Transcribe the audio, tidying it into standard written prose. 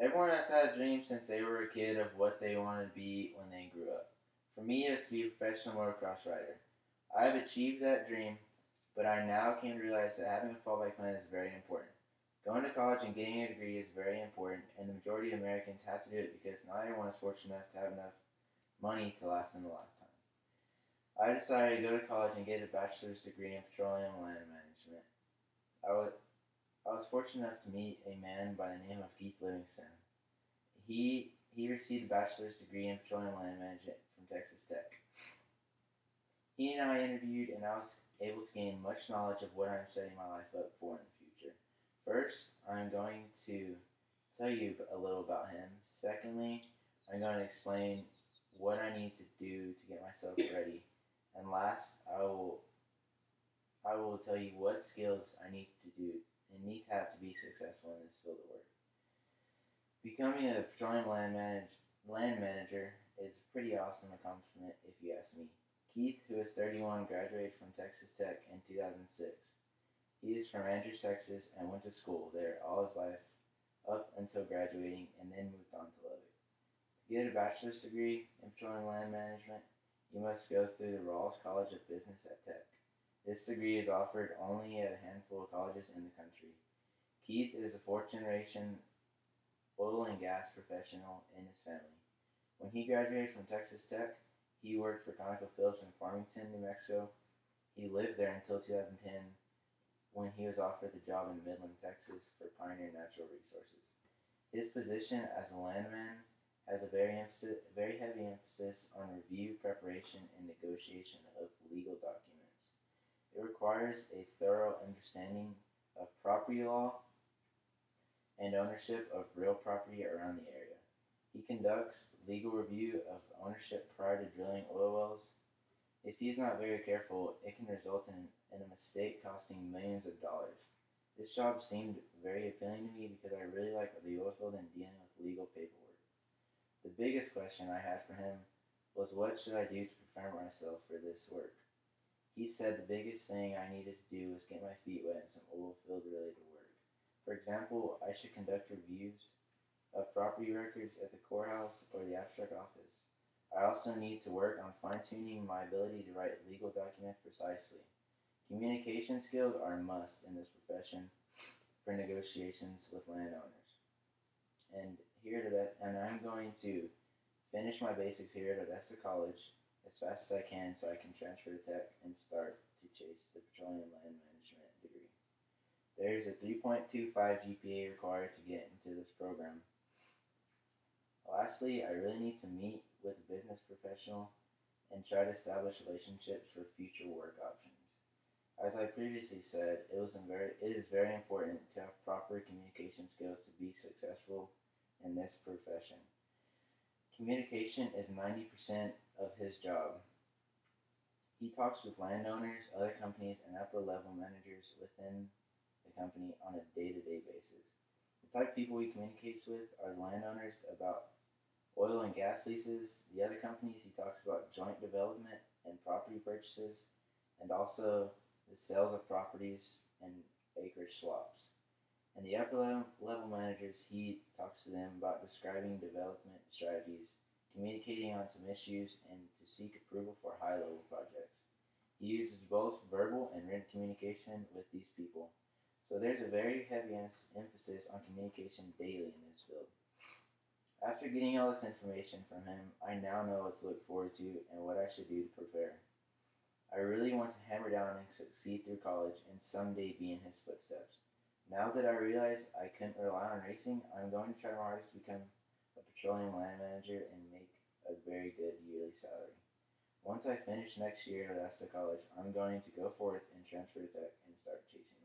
Everyone has had a dream since they were a kid of what they wanted to be when they grew up. For me, it was to be a professional motocross rider. I have achieved that dream, but I now came to realize that having a fallback plan is very important. Going to college and getting a degree is very important, and the majority of Americans have to do it because not everyone is fortunate enough to have enough money to last them a lifetime. I decided to go to college and get a bachelor's degree in petroleum and land management. I was, I was fortunate enough to meet a man by the name of Keith Livingston. He received a bachelor's degree in petroleum land management from Texas Tech. He and I interviewed, and I was able to gain much knowledge of what I'm setting my life up for in the future. First, I'm going to tell you a little about him. Secondly, I'm going to explain what I need to do to get myself ready. And last, I will tell you what skills I need to do and need to have to be successful in this field of work. Becoming a petroleum land manager is a pretty awesome accomplishment if you ask me. Keith, who is 31, graduated from Texas Tech in 2006. He is from Andrews, Texas, and went to school there all his life up until graduating and then moved on to Lubbock. To get a bachelor's degree in petroleum land management, you must go through the Rawls College of Business at Tech. This degree is offered only at a handful of colleges in the country. Keith is a fourth generation oil and gas professional in his family. When he graduated from Texas Tech, he worked for ConocoPhillips in Farmington, New Mexico. He lived there until 2010 when he was offered the job in Midland, Texas for Pioneer Natural Resources. His position as a landman has a very heavy emphasis on review, preparation, and negotiation of legal documents. It requires a thorough understanding of property law and ownership of real property around the area. He conducts legal review of ownership prior to drilling oil wells. If he is not very careful, it can result in a mistake costing millions of dollars. This job seemed very appealing to me because I really like the oil field and dealing with legal paperwork. The biggest question I had for him was what should I do to prepare myself for this work? He said the biggest thing I needed to do was get my feet wet in some oil field related work. For example, I should conduct reviews of property records at the courthouse or the abstract office. I also need to work on fine-tuning my ability to write legal documents precisely. Communication skills are a must in this profession for negotiations with landowners. And I'm going to finish my basics here at Odessa College as fast as I can so I can transfer to Tech and start to chase the petroleum land management degree. There is a 3.25 GPA required to get into this program. Lastly, I really need to meet with a business professional and try to establish relationships for future work options. As I previously said, it is very important to have proper communication skills to be successful in this profession. Communication is 90% of his job. He talks with landowners, other companies, and upper level managers within the company on a day-to-day basis. The type of people he communicates with are landowners about oil and gas leases. The other companies he talks about joint development and property purchases, and also the sales of properties and acreage swaps. And the upper level managers, he talks to them about describing development strategies, communicating on some issues, and to seek approval for high level projects. He uses both verbal and written communication with these people. So there's a very heavy emphasis on communication daily in this field. After getting all this information from him, I now know what to look forward to and what I should do to prepare. I really want to hammer down and succeed through college and someday be in his footsteps. Now that I realize I couldn't rely on racing, I'm going to try my hardest to become a petroleum land manager and make a very good yearly salary. Once I finish next year at Odessa College, I'm going to go forth and transfer to Tech and start chasing